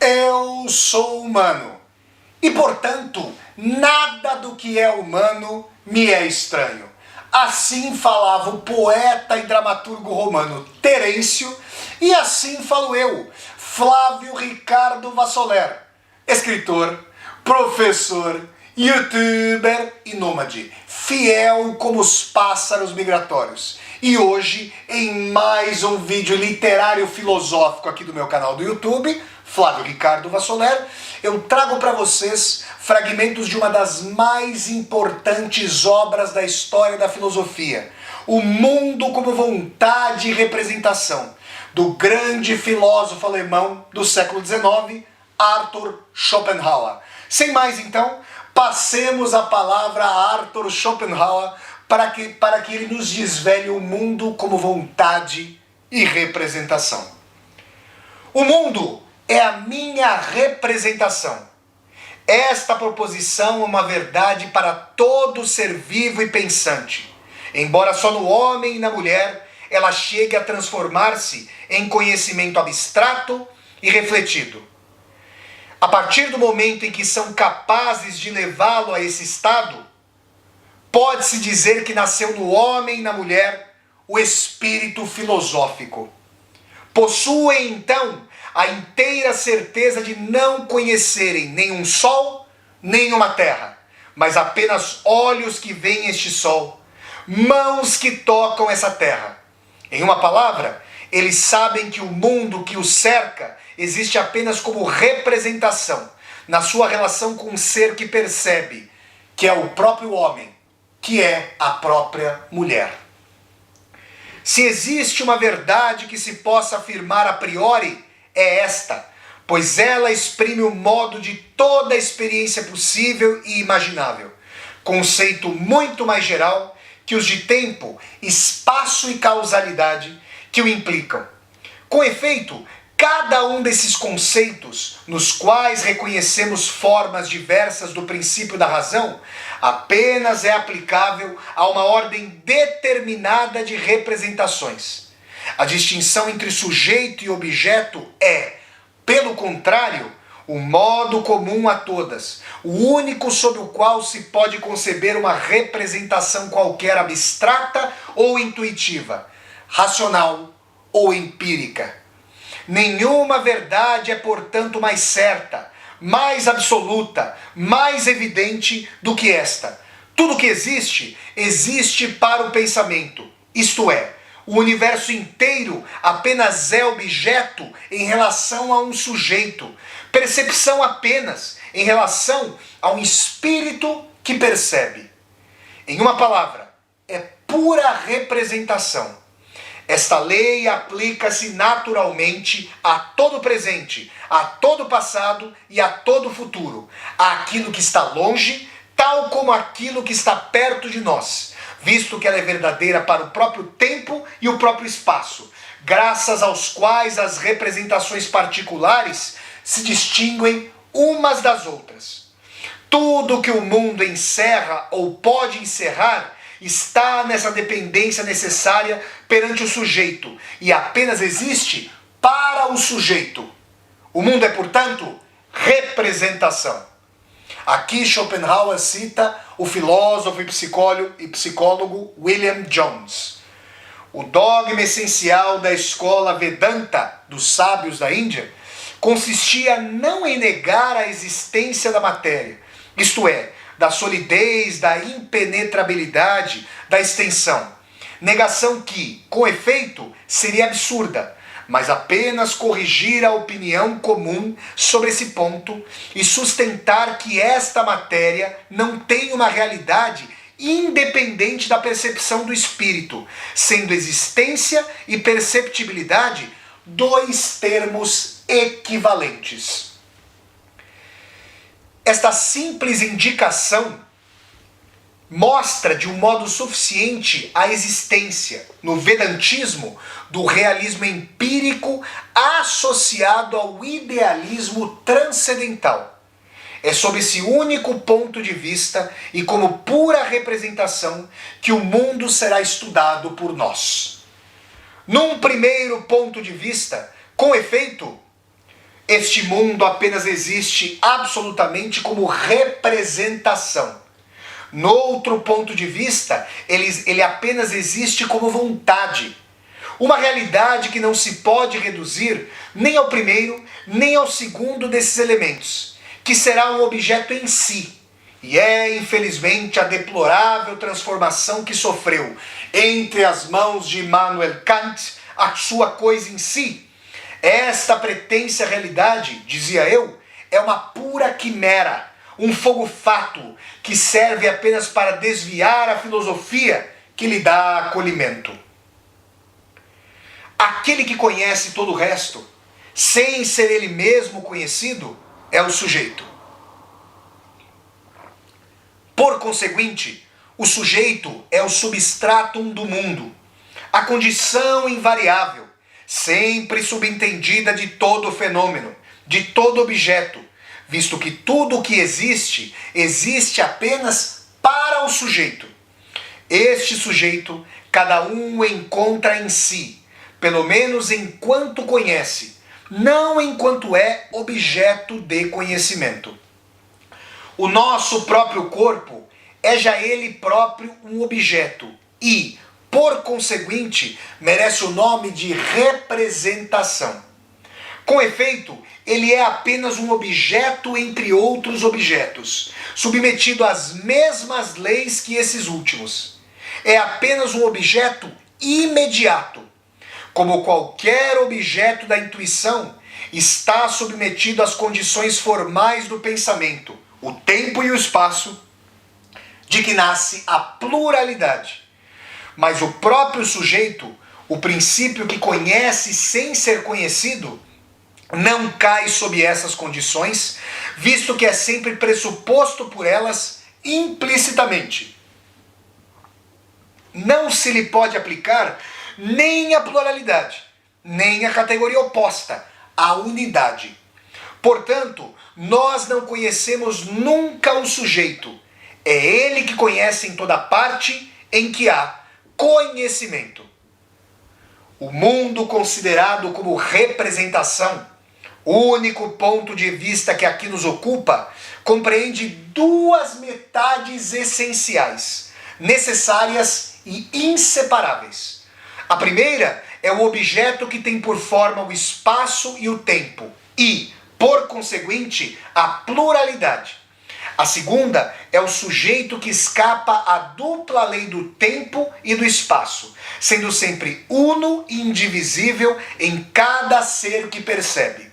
Eu sou humano e, portanto, nada do que é humano me é estranho. Assim falava o poeta e dramaturgo romano Terêncio, e assim falo eu, Flávio Ricardo Vassoler, escritor, professor, youtuber e nômade, fiel como os pássaros migratórios. E hoje, em mais um vídeo literário filosófico aqui do meu canal do YouTube, Flávio Ricardo Vassoler, eu trago para vocês fragmentos de uma das mais importantes obras da história da filosofia, O Mundo como Vontade e Representação, do grande filósofo alemão do século XIX, Arthur Schopenhauer. Sem mais então, passemos a palavra a Arthur Schopenhauer para que ele nos desvele o mundo como vontade e representação. O mundo é a minha representação. Esta proposição é uma verdade para todo ser vivo e pensante. Embora só no homem e na mulher ela chegue a transformar-se em conhecimento abstrato e refletido. A partir do momento em que são capazes de levá-lo a esse estado, pode-se dizer que nasceu no homem e na mulher o espírito filosófico. Possuem, então, a inteira certeza de não conhecerem nenhum sol, nem uma terra, mas apenas olhos que veem este sol, mãos que tocam essa terra. Em uma palavra, eles sabem que o mundo que os cerca existe apenas como representação, na sua relação com um ser que percebe, que é o próprio homem, que é a própria mulher. Se existe uma verdade que se possa afirmar a priori, é esta, pois ela exprime o modo de toda a experiência possível e imaginável, conceito muito mais geral que os de tempo, espaço e causalidade que o implicam. Com efeito, cada um desses conceitos, nos quais reconhecemos formas diversas do princípio da razão, apenas é aplicável a uma ordem determinada de representações. A distinção entre sujeito e objeto é, pelo contrário, o modo comum a todas, o único sob o qual se pode conceber uma representação qualquer abstrata ou intuitiva, racional ou empírica. Nenhuma verdade é, portanto, mais certa, mais absoluta, mais evidente do que esta. Tudo que existe, existe para o pensamento, isto é, o universo inteiro apenas é objeto em relação a um sujeito, percepção apenas em relação a um espírito que percebe. Em uma palavra, é pura representação. Esta lei aplica-se naturalmente a todo presente, a todo passado e a todo futuro, àquilo que está longe, tal como aquilo que está perto de nós, visto que ela é verdadeira para o próprio tempo e o próprio espaço, graças aos quais as representações particulares se distinguem umas das outras. Tudo que o mundo encerra ou pode encerrar está nessa dependência necessária perante o sujeito e apenas existe para o sujeito. O mundo é, portanto, representação. Aqui Schopenhauer cita o filósofo e psicólogo William Jones. O dogma essencial da escola Vedanta dos sábios da Índia consistia não em negar a existência da matéria, isto é, da solidez, da impenetrabilidade, da extensão. Negação que, com efeito, seria absurda, mas apenas corrigir a opinião comum sobre esse ponto e sustentar que esta matéria não tem uma realidade independente da percepção do espírito, sendo existência e perceptibilidade dois termos equivalentes. Esta simples indicação mostra de um modo suficiente a existência, no Vedantismo, do realismo empírico associado ao idealismo transcendental. É sob esse único ponto de vista e como pura representação que o mundo será estudado por nós. Num primeiro ponto de vista, com efeito, Este mundo apenas existe absolutamente como representação. Noutro ponto de vista, ele apenas existe como vontade. Uma realidade que não se pode reduzir nem ao primeiro, nem ao segundo desses elementos, que será um objeto em si. E é, infelizmente, a deplorável transformação que sofreu entre as mãos de Immanuel Kant a sua coisa em si. Esta pretensa realidade, dizia eu, é uma pura quimera, um fogo fato que serve apenas para desviar a filosofia que lhe dá acolhimento. Aquele que conhece todo o resto, sem ser ele mesmo conhecido, é o sujeito. Por conseguinte, o sujeito é o substratum do mundo, a condição invariável, sempre subentendida de todo fenômeno, de todo objeto, visto que tudo o que existe, existe apenas para o sujeito. Este sujeito, cada um o encontra em si, pelo menos enquanto conhece, não enquanto é objeto de conhecimento. O nosso próprio corpo é já ele próprio um objeto e, por conseguinte, merece o nome de representação. Com efeito, ele é apenas um objeto entre outros objetos, submetido às mesmas leis que esses últimos. É apenas um objeto imediato. Como qualquer objeto da intuição, está submetido às condições formais do pensamento, o tempo e o espaço, de que nasce a pluralidade. Mas o próprio sujeito, o princípio que conhece sem ser conhecido, não cai sob essas condições, visto que é sempre pressuposto por elas implicitamente. Não se lhe pode aplicar nem a pluralidade, nem a categoria oposta, a unidade. Portanto, nós não conhecemos nunca o sujeito. É ele que conhece em toda parte em que há conhecimento. O mundo considerado como representação, o único ponto de vista que aqui nos ocupa, compreende duas metades essenciais, necessárias e inseparáveis. A primeira é o objeto que tem por forma o espaço e o tempo e, por conseguinte, a pluralidade. A segunda é o sujeito que escapa à dupla lei do tempo e do espaço, sendo sempre uno e indivisível em cada ser que percebe.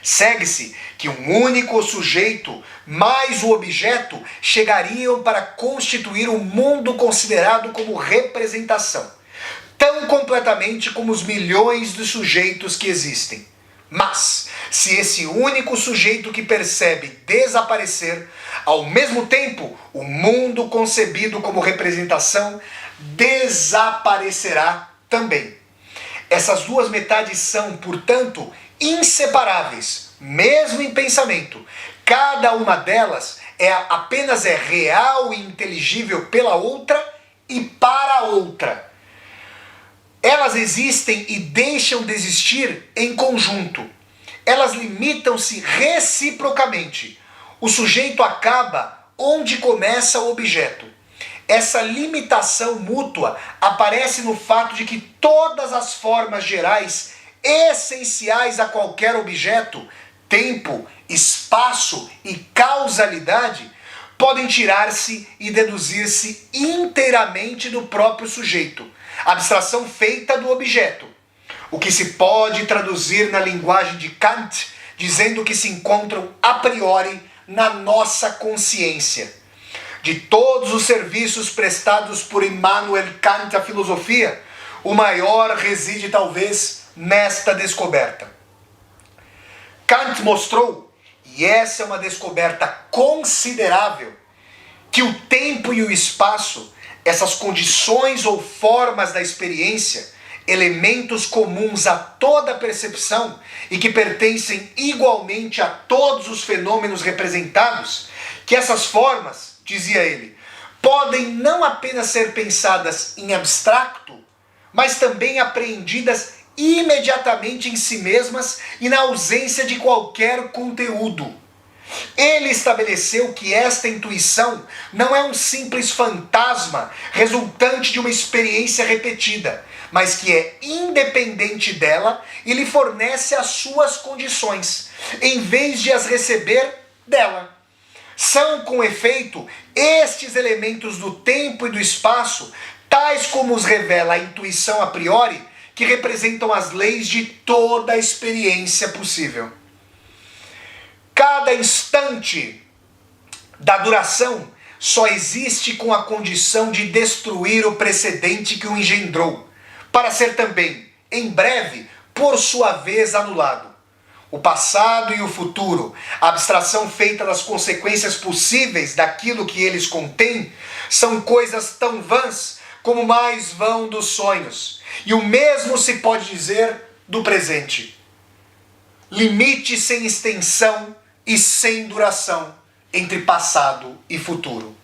Segue-se que um único sujeito mais o objeto chegariam para constituir o mundo considerado como representação, tão completamente como os milhões de sujeitos que existem. Mas, se esse único sujeito que percebe desaparecer, ao mesmo tempo, o mundo concebido como representação desaparecerá também. Essas duas metades são, portanto, inseparáveis, mesmo em pensamento. Cada uma delas apenas é real e inteligível pela outra e para a outra. Elas existem e deixam de existir em conjunto. Elas limitam-se reciprocamente. O sujeito acaba onde começa o objeto. Essa limitação mútua aparece no fato de que todas as formas gerais essenciais a qualquer objeto, tempo, espaço e causalidade, podem tirar-se e deduzir-se inteiramente do próprio sujeito, abstração feita do objeto, o que se pode traduzir na linguagem de Kant, dizendo que se encontram a priori na nossa consciência. De todos os serviços prestados por Immanuel Kant à filosofia, o maior reside talvez nesta descoberta. Kant mostrou, e essa é uma descoberta considerável, que o tempo e o espaço, essas condições ou formas da experiência, elementos comuns a toda percepção e que pertencem igualmente a todos os fenômenos representados, que essas formas, dizia ele, podem não apenas ser pensadas em abstracto, mas também apreendidas imediatamente em si mesmas e na ausência de qualquer conteúdo. Ele estabeleceu que esta intuição não é um simples fantasma resultante de uma experiência repetida, mas que é independente dela e lhe fornece as suas condições, em vez de as receber dela. São, com efeito, estes elementos do tempo e do espaço, tais como os revela a intuição a priori, que representam as leis de toda a experiência possível. Cada instante da duração só existe com a condição de destruir o precedente que o engendrou, para ser também, em breve, por sua vez anulado. O passado e o futuro, a abstração feita das consequências possíveis daquilo que eles contêm, são coisas tão vãs como o mais vão dos sonhos. E o mesmo se pode dizer do presente. Limite sem extensão e sem duração entre passado e futuro.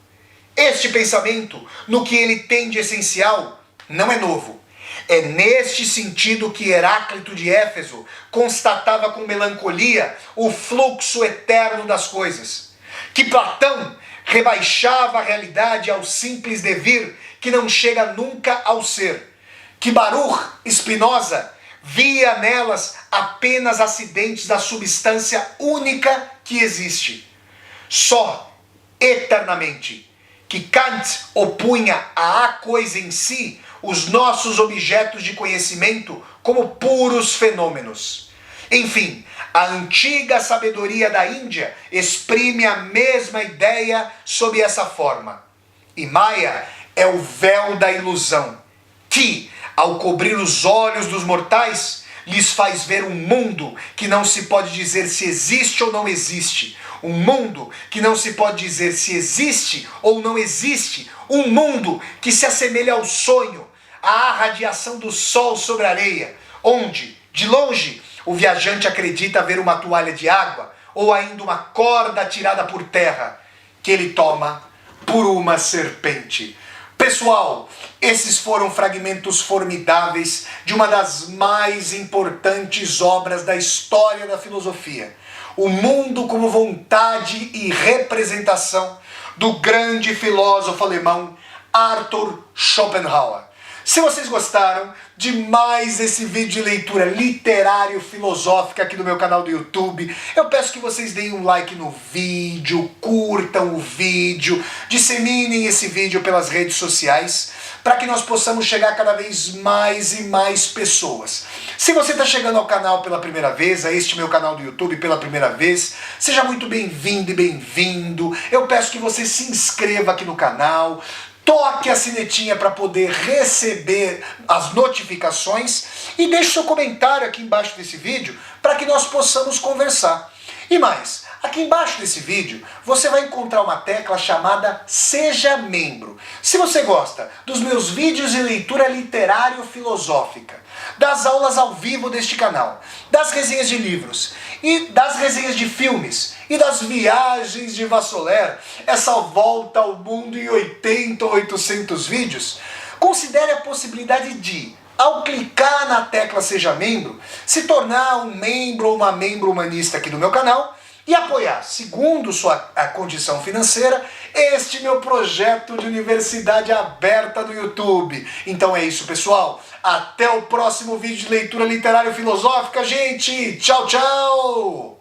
Este pensamento, no que ele tem de essencial, não é novo. É neste sentido que Heráclito de Éfeso constatava com melancolia o fluxo eterno das coisas, que Platão rebaixava a realidade ao simples devir que não chega nunca ao ser, que Baruch Spinoza via nelas apenas acidentes da substância única que existe, só, eternamente, que Kant opunha à coisa em si os nossos objetos de conhecimento como puros fenômenos. Enfim, a antiga sabedoria da Índia exprime a mesma ideia sob essa forma. E Maya é o véu da ilusão, que, ao cobrir os olhos dos mortais, lhes faz ver um mundo que não se pode dizer se existe ou não existe. Um mundo que não se pode dizer se existe ou não existe. Um mundo que se assemelha ao sonho, à radiação do sol sobre a areia, onde, de longe, o viajante acredita ver uma toalha de água ou ainda uma corda atirada por terra, que ele toma por uma serpente. Pessoal, esses foram fragmentos formidáveis de uma das mais importantes obras da história da filosofia. O Mundo como Vontade e Representação, do grande filósofo alemão Arthur Schopenhauer. Se vocês gostaram de mais esse vídeo de leitura literário-filosófica aqui do meu canal do YouTube, eu peço que vocês deem um like no vídeo, curtam o vídeo, disseminem esse vídeo pelas redes sociais, para que nós possamos chegar cada vez mais e mais pessoas. Se você está chegando ao canal pela primeira vez, a este meu canal do YouTube pela primeira vez, seja muito bem-vindo e bem-vindo. Eu peço que você se inscreva aqui no canal, toque a sinetinha para poder receber as notificações e deixe seu comentário aqui embaixo desse vídeo para que nós possamos conversar. E mais, aqui embaixo desse vídeo você vai encontrar uma tecla chamada Seja Membro. Se você gosta dos meus vídeos de leitura literário-filosófica, das aulas ao vivo deste canal, das resenhas de livros e das resenhas de filmes e das viagens de Vassoler, essa volta ao mundo em 80 ou 800 vídeos, considere a possibilidade de, ao clicar na tecla Seja Membro, se tornar um membro ou uma membro humanista aqui do meu canal e apoiar, segundo sua condição financeira, este meu projeto de universidade aberta no YouTube. Então é isso, pessoal. Até o próximo vídeo de leitura literário-filosófica, gente. Tchau, tchau!